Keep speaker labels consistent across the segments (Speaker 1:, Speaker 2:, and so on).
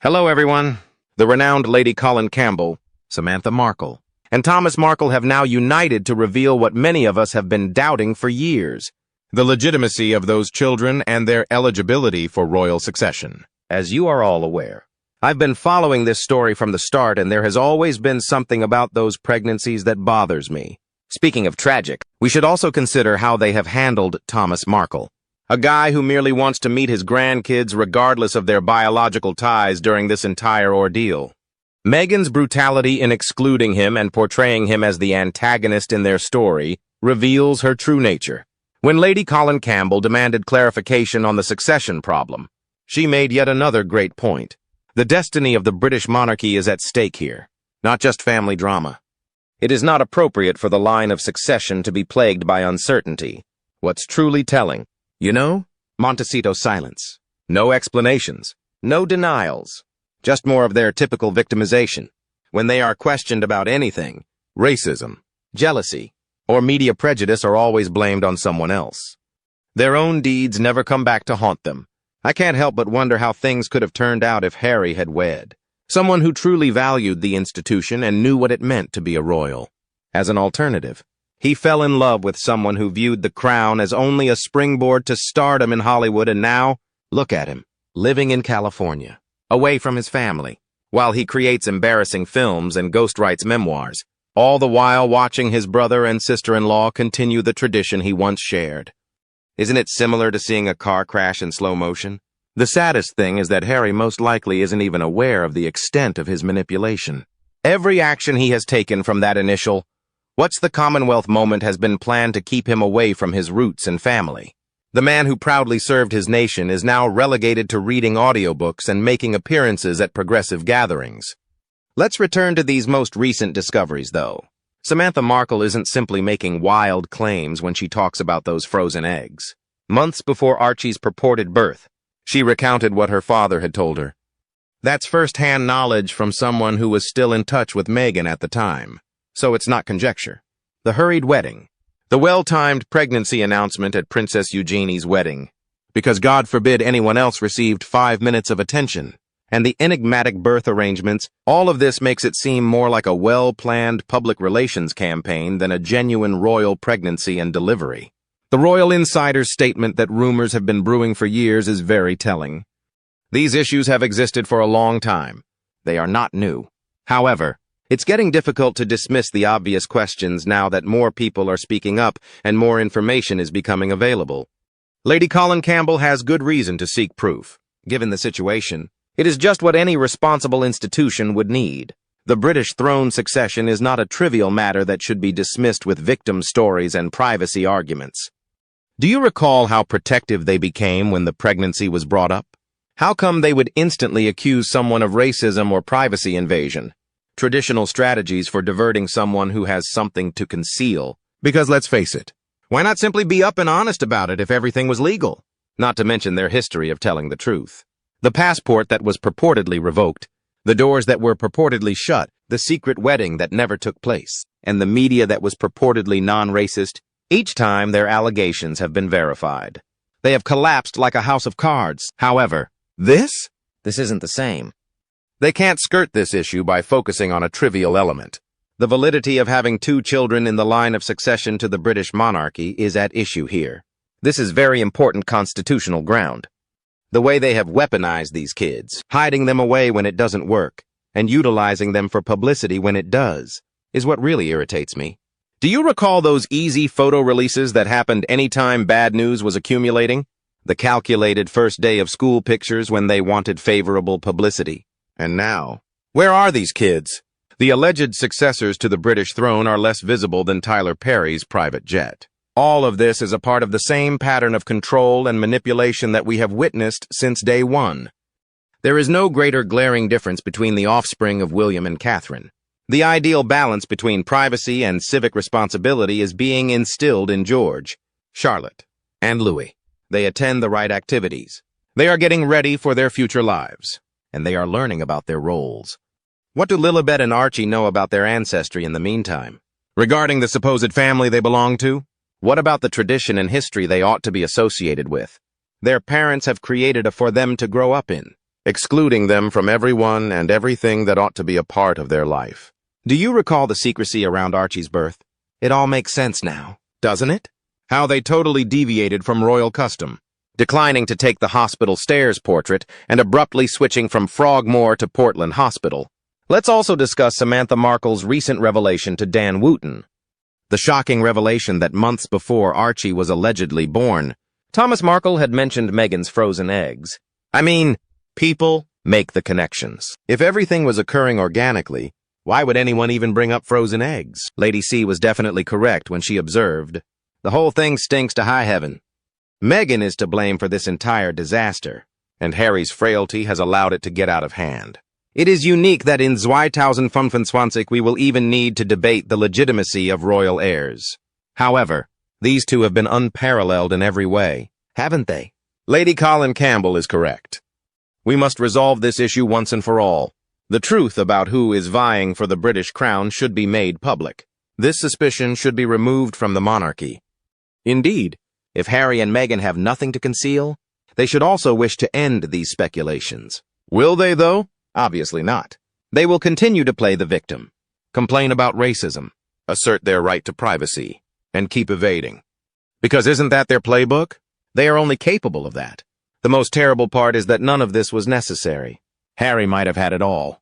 Speaker 1: Hello, everyone. The renowned Lady Colin Campbell, Samantha Markle, and Thomas Markle have now united to reveal what many of us have been doubting for years: the legitimacy of those children and their eligibility for royal succession. As you are all aware, I've been following this story from the start, and there has always been something about those pregnancies that bothers me. Speaking of tragic, we should also consider how they have handled Thomas Markle, a guy who merely wants to meet his grandkids regardless of their biological ties during this entire ordeal. Meghan's brutality in excluding him and portraying him as the antagonist in their story reveals her true nature. When Lady Colin Campbell demanded clarification on the succession problem, she made yet another great point. The destiny of the British monarchy is at stake here, not just family drama. It is not appropriate for the line of succession to be plagued by uncertainty. What's truly telling, Montecito's silence. No explanations, no denials, just more of their typical victimization. When they are questioned about anything, racism, jealousy, or media prejudice are always blamed on someone else. Their own deeds never come back to haunt them. I can't help but wonder how things could have turned out if Harry had wed someone who truly valued the institution and knew what it meant to be a royal. As an alternative, he fell in love with someone who viewed the crown as only a springboard to stardom in Hollywood, and now, look at him, living in California, away from his family, while he creates embarrassing films and ghostwrites memoirs, all the while watching his brother and sister-in-law continue the tradition he once shared. Isn't it similar to seeing a car crash in slow motion? The saddest thing is that Harry most likely isn't even aware of the extent of his manipulation. Every action he has taken from that initial "What's the Commonwealth" moment has been planned to keep him away from his roots and family. The man who proudly served his nation is now relegated to reading audiobooks and making appearances at progressive gatherings. Let's return to these most recent discoveries, though. Samantha Markle isn't simply making wild claims when she talks about those frozen eggs. Months before Archie's purported birth, she recounted what her father had told her. That's first-hand knowledge from someone who was still in touch with Meghan at the time. So it's not conjecture. The hurried wedding, the well-timed pregnancy announcement at Princess Eugenie's wedding, because God forbid anyone else received 5 minutes of attention, and the enigmatic birth arrangements, all of this makes it seem more like a well-planned public relations campaign than a genuine royal pregnancy and delivery. The royal insider's statement that rumors have been brewing for years is very telling. These issues have existed for a long time. They are not new. However, it's getting difficult to dismiss the obvious questions now that more people are speaking up and more information is becoming available. Lady Colin Campbell has good reason to seek proof. Given the situation, it is just what any responsible institution would need. The British throne succession is not a trivial matter that should be dismissed with victim stories and privacy arguments. Do you recall how protective they became when the pregnancy was brought up? How come they would instantly accuse someone of racism or privacy invasion? Traditional strategies for diverting someone who has something to conceal. Because let's face it, why not simply be up and honest about it if everything was legal? Not to mention their history of telling the truth. The passport that was purportedly revoked, the doors that were purportedly shut, the secret wedding that never took place, and the media that was purportedly non-racist. Each time their allegations have been verified. They have collapsed like a house of cards. However, this isn't the same. They can't skirt this issue by focusing on a trivial element. The validity of having 2 children in the line of succession to the British monarchy is at issue here. This is very important constitutional ground. The way they have weaponized these kids, hiding them away when it doesn't work, and utilizing them for publicity when it does, is what really irritates me. Do you recall those easy photo releases that happened anytime bad news was accumulating? The calculated first day of school pictures when they wanted favorable publicity. And now, where are these kids? The alleged successors to the British throne are less visible than Tyler Perry's private jet. All of this is a part of the same pattern of control and manipulation that we have witnessed since day one. There is no greater glaring difference between the offspring of William and Catherine. The ideal balance between privacy and civic responsibility is being instilled in George, Charlotte, and Louis. They attend the right activities. They are getting ready for their future lives, and they are learning about their roles. What do Lilibet and Archie know about their ancestry in the meantime? Regarding the supposed family they belong to? What about the tradition and history they ought to be associated with? Their parents have created for them to grow up in. excluding them from everyone and everything that ought to be a part of their life. Do you recall the secrecy around Archie's birth? It all makes sense now, doesn't it? How they totally deviated from royal custom, declining to take the hospital stairs portrait and abruptly switching from Frogmore to Portland Hospital. Let's also discuss Samantha Markle's recent revelation to Dan Wooten. The shocking revelation that months before Archie was allegedly born, Thomas Markle had mentioned Meghan's frozen eggs. I mean, people make the connections. If everything was occurring organically, why would anyone even bring up frozen eggs? Lady C was definitely correct when she observed, "The whole thing stinks to high heaven." Meghan is to blame for this entire disaster, and Harry's frailty has allowed it to get out of hand. It is unique that in 2025 we will even need to debate the legitimacy of royal heirs. However, these two have been unparalleled in every way, haven't they? Lady Colin Campbell is correct. We must resolve this issue once and for all. The truth about who is vying for the British crown should be made public. This suspicion should be removed from the monarchy. Indeed, if Harry and Meghan have nothing to conceal, they should also wish to end these speculations. Will they, though? Obviously not. They will continue to play the victim, complain about racism, assert their right to privacy, and keep evading. Because isn't that their playbook? They are only capable of that. The most terrible part is that none of this was necessary. Harry might have had it all.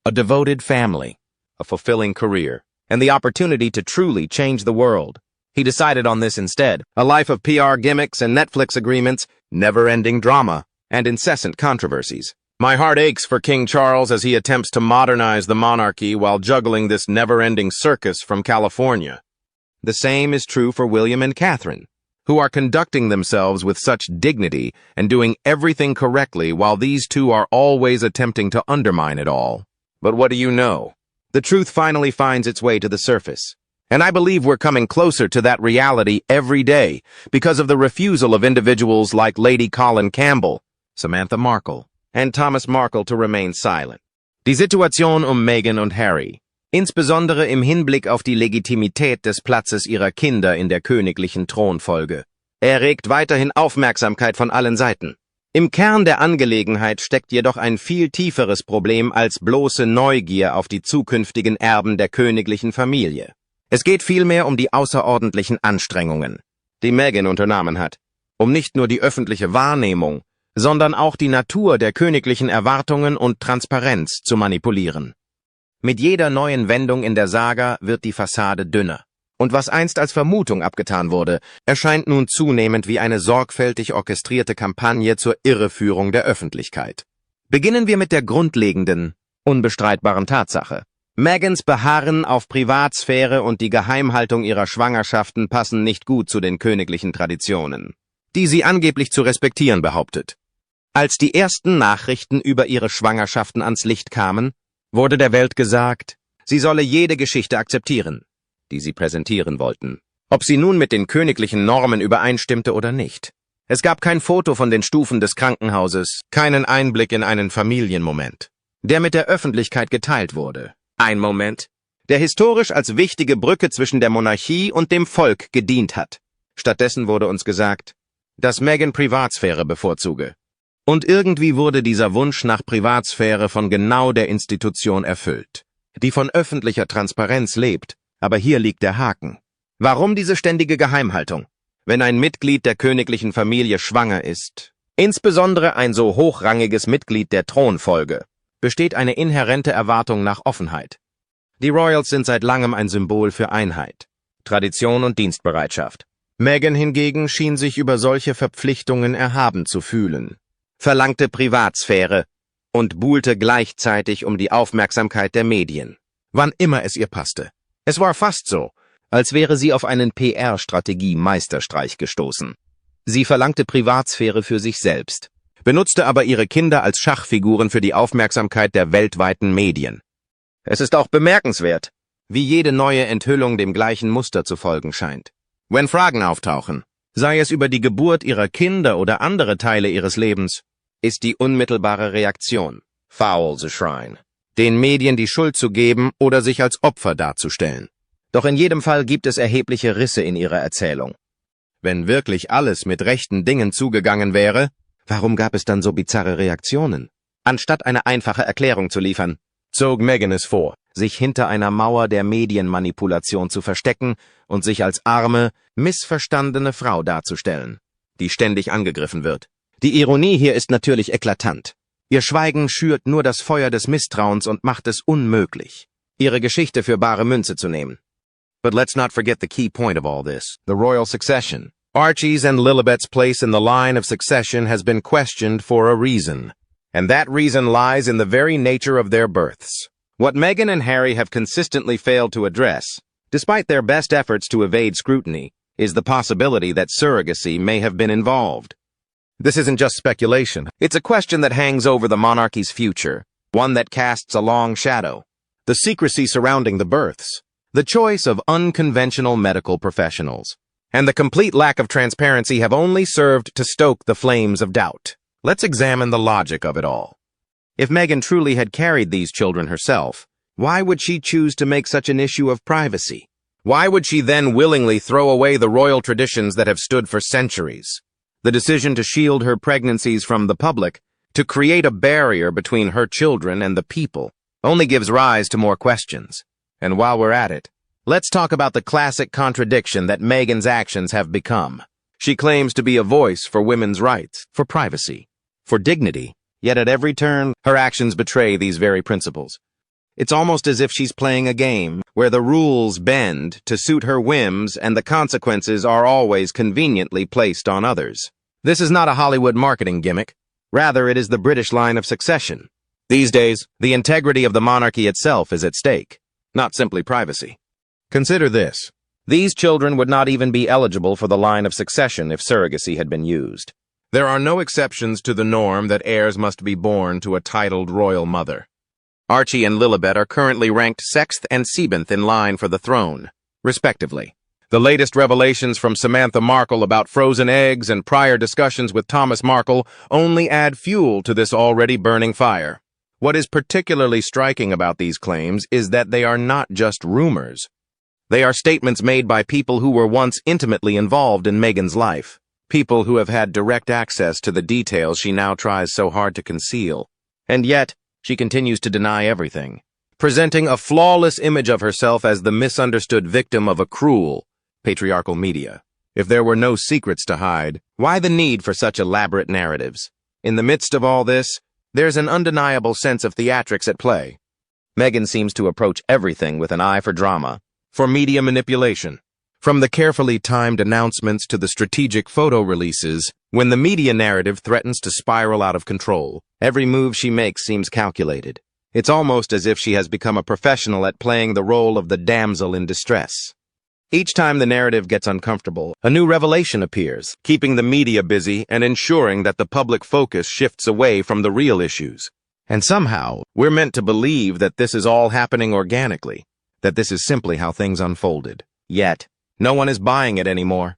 Speaker 1: A devoted family, a fulfilling career, and the opportunity to truly change the world. He decided on this instead, a life of PR gimmicks and Netflix agreements, never-ending drama, and incessant controversies. My heart aches for King Charles as he attempts to modernize the monarchy while juggling this never-ending circus from California. The same is true for William and Catherine, who are conducting themselves with such dignity and doing everything correctly while these two are always attempting to undermine it all. But what do you know? The truth finally finds its way to the surface. And I believe we're coming closer to that reality every day because of the refusal of individuals like Lady Colin Campbell, Samantha Markle, and Thomas Markle to remain silent. Die Situation Meghan und Harry, insbesondere im Hinblick auf die Legitimität des Platzes ihrer Kinder in der königlichen Thronfolge, erregt weiterhin Aufmerksamkeit von allen Seiten. Im Kern der Angelegenheit steckt jedoch ein viel tieferes Problem als bloße Neugier auf die zukünftigen Erben der königlichen Familie. Es geht vielmehr um die außerordentlichen Anstrengungen, die Meghan unternommen hat, um nicht nur die öffentliche Wahrnehmung, sondern auch die Natur der königlichen Erwartungen und Transparenz zu manipulieren. Mit jeder neuen Wendung in der Saga wird die Fassade dünner. Und was einst als Vermutung abgetan wurde, erscheint nun zunehmend wie eine sorgfältig orchestrierte Kampagne zur Irreführung der Öffentlichkeit. Beginnen wir mit der grundlegenden, unbestreitbaren Tatsache. Meghans Beharren auf Privatsphäre und die Geheimhaltung ihrer Schwangerschaften passen nicht gut zu den königlichen Traditionen, die sie angeblich zu respektieren behauptet. Als die ersten Nachrichten über ihre Schwangerschaften ans Licht kamen, wurde der Welt gesagt, sie solle jede Geschichte akzeptieren, die sie präsentieren wollten, ob sie nun mit den königlichen Normen übereinstimmte oder nicht. Es gab kein Foto von den Stufen des Krankenhauses, keinen Einblick in einen Familienmoment, der mit der Öffentlichkeit geteilt wurde. Ein Moment, der historisch als wichtige Brücke zwischen der Monarchie und dem Volk gedient hat. Stattdessen wurde uns gesagt, dass Meghan Privatsphäre bevorzuge. Und irgendwie wurde dieser Wunsch nach Privatsphäre von genau der Institution erfüllt, die von öffentlicher Transparenz lebt. Aber hier liegt der Haken. Warum diese ständige Geheimhaltung, wenn ein Mitglied der königlichen Familie schwanger ist? Insbesondere ein so hochrangiges Mitglied der Thronfolge, besteht eine inhärente Erwartung nach Offenheit. Die Royals sind seit langem ein Symbol für Einheit, Tradition und Dienstbereitschaft. Meghan hingegen schien sich über solche Verpflichtungen erhaben zu fühlen, verlangte Privatsphäre und buhlte gleichzeitig um die Aufmerksamkeit der Medien, wann immer es ihr passte. Es war fast so, als wäre sie auf einen PR-Strategie-Meisterstreich gestoßen. Sie verlangte Privatsphäre für sich selbst, benutzte aber ihre Kinder als Schachfiguren für die Aufmerksamkeit der weltweiten Medien. Es ist auch bemerkenswert, wie jede neue Enthüllung dem gleichen Muster zu folgen scheint. Wenn Fragen auftauchen, sei es über die Geburt ihrer Kinder oder andere Teile ihres Lebens, ist die unmittelbare Reaktion, falsche Schreien, den Medien die Schuld zu geben oder sich als Opfer darzustellen. Doch in jedem Fall gibt es erhebliche Risse in ihrer Erzählung. Wenn wirklich alles mit rechten Dingen zugegangen wäre, warum gab es dann so bizarre Reaktionen?
Speaker 2: Anstatt eine einfache Erklärung zu liefern,
Speaker 1: zog Meghan es vor,
Speaker 2: sich hinter einer Mauer der Medienmanipulation zu verstecken und sich als arme, missverstandene Frau darzustellen, die ständig angegriffen wird. Die Ironie hier ist natürlich eklatant. Ihr Schweigen schürt nur das Feuer des Misstrauens und macht es unmöglich, ihre Geschichte für bare Münze zu nehmen.
Speaker 1: But let's not forget the key point of all this, the royal succession. Archie's and Lilibet's place in the line of succession has been questioned for a reason, and that reason lies in the very nature of their births. What Meghan and Harry have consistently failed to address, despite their best efforts to evade scrutiny, is the possibility that surrogacy may have been involved. This isn't just speculation. It's a question that hangs over the monarchy's future, one that casts a long shadow. The secrecy surrounding the births, the choice of unconventional medical professionals, and the complete lack of transparency have only served to stoke the flames of doubt. Let's examine the logic of it all. If Meghan truly had carried these children herself, why would she choose to make such an issue of privacy? Why would she then willingly throw away the royal traditions that have stood for centuries? The decision to shield her pregnancies from the public, to create a barrier between her children and the people, only gives rise to more questions. And while we're at it, let's talk about the classic contradiction that Meghan's actions have become. She claims to be a voice for women's rights, for privacy, for dignity, yet at every turn, her actions betray these very principles. It's almost as if she's playing a game where the rules bend to suit her whims and the consequences are always conveniently placed on others. This is not a Hollywood marketing gimmick. Rather, it is the British line of succession. These days, the integrity of the monarchy itself is at stake, not simply privacy. Consider this. These children would not even be eligible for the line of succession if surrogacy had been used. There are no exceptions to the norm that heirs must be born to a titled royal mother. Archie and Lilibet are currently ranked 6th and 7th in line for the throne, respectively. The latest revelations from Samantha Markle about frozen eggs and prior discussions with Thomas Markle only add fuel to this already burning fire. What is particularly striking about these claims is that they are not just rumors. They are statements made by people who were once intimately involved in Meghan's life. People who have had direct access to the details she now tries so hard to conceal. And yet, she continues to deny everything, presenting a flawless image of herself as the misunderstood victim of a cruel, patriarchal media. If there were no secrets to hide, why the need for such elaborate narratives? In the midst of all this, there's an undeniable sense of theatrics at play. Meghan seems to approach everything with an eye for drama, for media manipulation. From the carefully timed announcements to the strategic photo releases, when the media narrative threatens to spiral out of control, every move she makes seems calculated. It's almost as if she has become a professional at playing the role of the damsel in distress. Each time the narrative gets uncomfortable, a new revelation appears, keeping the media busy and ensuring that the public focus shifts away from the real issues. And somehow, we're meant to believe that this is all happening organically, that this is simply how things unfolded. Yet, no one is buying it anymore.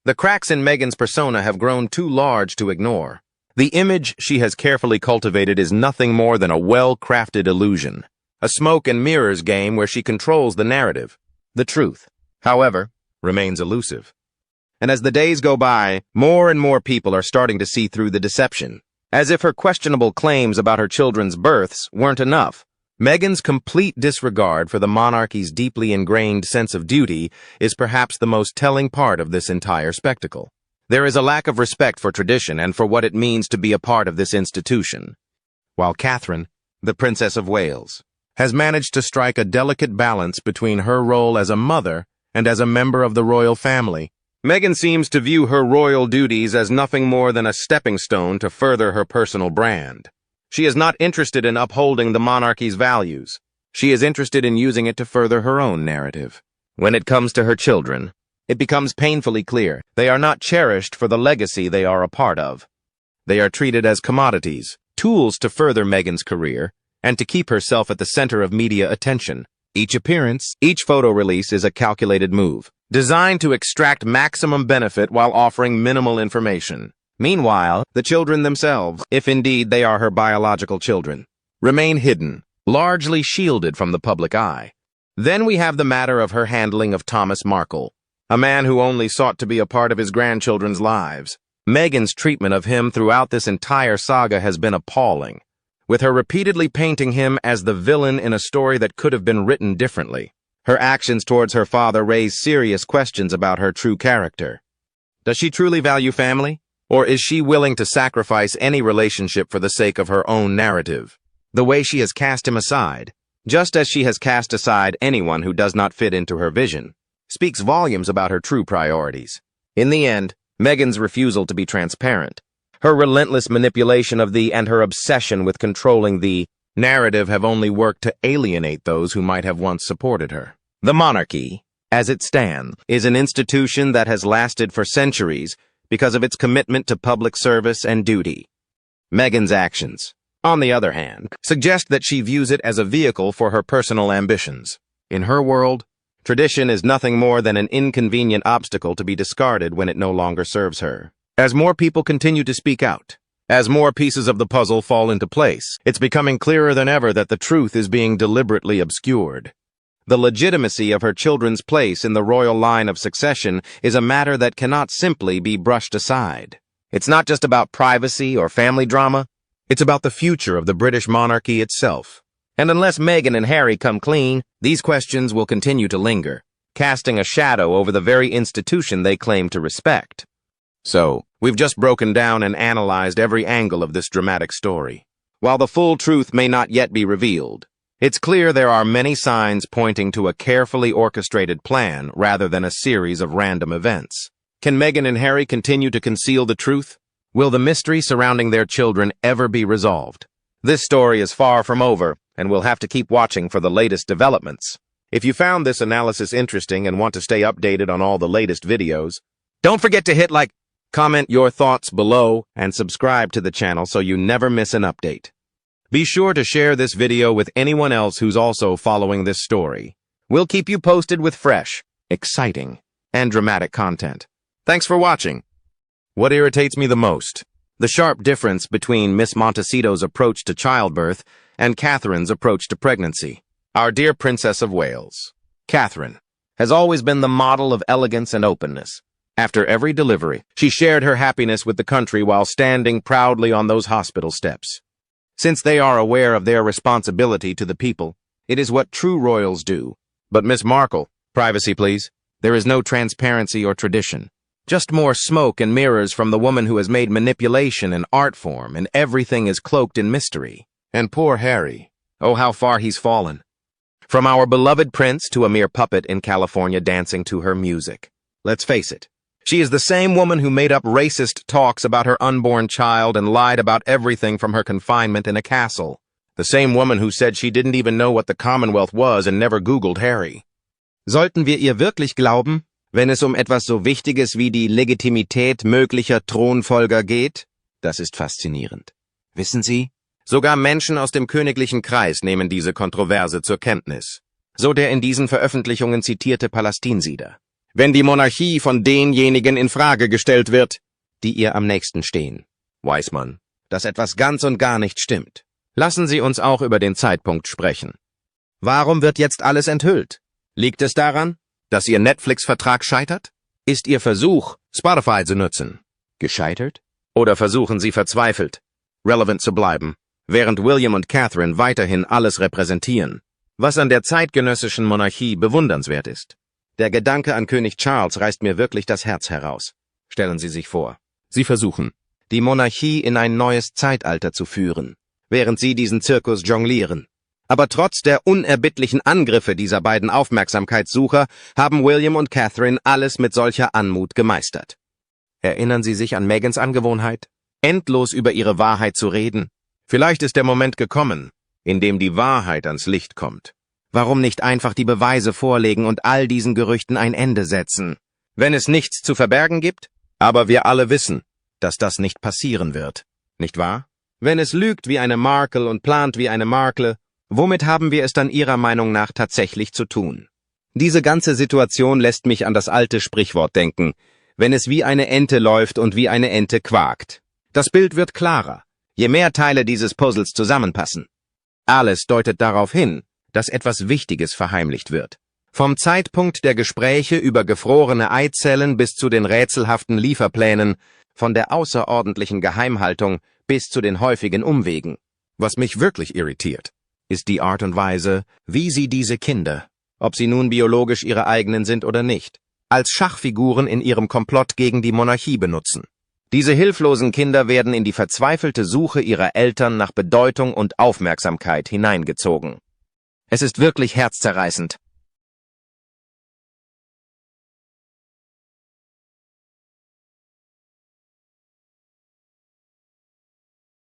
Speaker 1: The cracks in Meghan's persona have grown too large to ignore. The image she has carefully cultivated is nothing more than a well-crafted illusion, a smoke and mirrors game where she controls the narrative. The truth, however, remains elusive. And as the days go by, more and more people are starting to see through the deception. As if her questionable claims about her children's births weren't enough, Meghan's complete disregard for the monarchy's deeply ingrained sense of duty is perhaps the most telling part of this entire spectacle. There is a lack of respect for tradition and for what it means to be a part of this institution. While Catherine, the Princess of Wales, has managed to strike a delicate balance between her role as a mother and as a member of the royal family, Meghan seems to view her royal duties as nothing more than a stepping stone to further her personal brand. She is not interested in upholding the monarchy's values. She is interested in using it to further her own narrative. When it comes to her children, it becomes painfully clear they are not cherished for the legacy they are a part of. They are treated as commodities, tools to further Meghan's career, and to keep herself at the center of media attention. Each appearance, each photo release is a calculated move, designed to extract maximum benefit while offering minimal information. Meanwhile, the children themselves, if indeed they are her biological children, remain hidden, largely shielded from the public eye. Then we have the matter of her handling of Thomas Markle, a man who only sought to be a part of his grandchildren's lives. Meghan's treatment of him throughout this entire saga has been appalling. with her repeatedly painting him as the villain in a story that could have been written differently. Her actions towards her father raise serious questions about her true character. Does she truly value family? Or is she willing to sacrifice any relationship for the sake of her own narrative? The way she has cast him aside, just as she has cast aside anyone who does not fit into her vision, speaks volumes about her true priorities. In the end, Meghan's refusal to be transparent, her relentless manipulation of the and her obsession with controlling the narrative have only worked to alienate those who might have once supported her. The monarchy, as it stands, is an institution that has lasted for centuries because of its commitment to public service and duty. Meghan's actions, on the other hand, suggest that she views it as a vehicle for her personal ambitions. In her world, tradition is nothing more than an inconvenient obstacle to be discarded when it no longer serves her. As more people continue to speak out, as more pieces of the puzzle fall into place, it's becoming clearer than ever that the truth is being deliberately obscured. The legitimacy of her children's place in the royal line of succession is a matter that cannot simply be brushed aside. It's not just about privacy or family drama, it's about the future of the British monarchy itself. And unless Meghan and Harry come clean, these questions will continue to linger, casting a shadow over the very institution they claim to respect. So, we've just broken down and analyzed every angle of this dramatic story. While the full truth may not yet be revealed, it's clear there are many signs pointing to a carefully orchestrated plan rather than a series of random events. Can Meghan and Harry continue to conceal the truth? Will the mystery surrounding their children ever be resolved? This story is far from over, and we'll have to keep watching for the latest developments. If you found this analysis interesting and want to stay updated on all the latest videos, don't forget to hit like, comment your thoughts below, and subscribe to the channel so you never miss an update. Be sure to share this video with anyone else who's also following this story. We'll keep you posted with fresh, exciting, and dramatic content. Thanks for watching. What irritates me the most? The sharp difference between Miss Montecito's approach to childbirth and Catherine's approach to pregnancy. Our dear Princess of Wales, Catherine, has always been the model of elegance and openness. After every delivery, she shared her happiness with the country while standing proudly on those hospital steps. Since they are aware of their responsibility to the people, it is what true royals do. But Miss Markle, privacy please. There is no transparency or tradition. Just more smoke and mirrors from the woman who has made manipulation an art form, and everything is cloaked in mystery. And poor Harry, oh how far he's fallen. From our beloved prince to a mere puppet in California dancing to her music. Let's face it, she is the same woman who made up racist talks about her unborn child and lied about everything from her confinement in a castle. The same woman who said she didn't even know what the Commonwealth was and never Googled Harry. Sollten wir ihr wirklich glauben, wenn es etwas so Wichtiges wie die Legitimität möglicher Thronfolger geht? Das ist faszinierend. Wissen Sie? Sogar Menschen aus dem königlichen Kreis nehmen diese Kontroverse zur Kenntnis. So der in diesen Veröffentlichungen zitierte Palästinensieder. Wenn die Monarchie von denjenigen in Frage gestellt wird, die ihr am nächsten stehen, weiß man, dass etwas ganz und gar nicht stimmt. Lassen Sie uns auch über den Zeitpunkt sprechen. Warum wird jetzt alles enthüllt? Liegt es daran, dass Ihr Netflix-Vertrag scheitert? Ist Ihr Versuch, Spotify zu nutzen, gescheitert? Oder versuchen Sie verzweifelt, relevant zu bleiben, während William und Catherine weiterhin alles repräsentieren, was an der zeitgenössischen Monarchie bewundernswert ist? Der Gedanke an König Charles reißt mir wirklich das Herz heraus. Stellen Sie sich vor, Sie versuchen, die Monarchie in ein neues Zeitalter zu führen, während Sie diesen Zirkus jonglieren. Aber trotz der unerbittlichen Angriffe dieser beiden Aufmerksamkeitssucher haben William und Catherine alles mit solcher Anmut gemeistert. Erinnern Sie sich an Meghans Angewohnheit, endlos über ihre Wahrheit zu reden? Vielleicht ist der Moment gekommen, in dem die Wahrheit ans Licht kommt. Warum nicht einfach die Beweise vorlegen und all diesen Gerüchten ein Ende setzen? Wenn es nichts zu verbergen gibt? Aber wir alle wissen, dass das nicht passieren wird. Nicht wahr? Wenn es lügt wie eine Markle und plant wie eine Markle, womit haben wir es dann Ihrer Meinung nach tatsächlich zu tun? Diese ganze Situation lässt mich an das alte Sprichwort denken, wenn es wie eine Ente läuft und wie eine Ente quakt. Das Bild wird klarer, je mehr Teile dieses Puzzles zusammenpassen. Alles deutet darauf hin, dass etwas Wichtiges verheimlicht wird. Vom Zeitpunkt der Gespräche über gefrorene Eizellen bis zu den rätselhaften Lieferplänen, von der außerordentlichen Geheimhaltung bis zu den häufigen Umwegen. Was mich wirklich irritiert,
Speaker 2: ist die Art und Weise, wie sie diese Kinder, ob sie nun biologisch ihre eigenen sind oder nicht, als Schachfiguren in ihrem Komplott gegen die Monarchie benutzen. Diese hilflosen Kinder werden in die verzweifelte Suche ihrer Eltern nach Bedeutung und Aufmerksamkeit hineingezogen. Es ist wirklich herzzerreißend,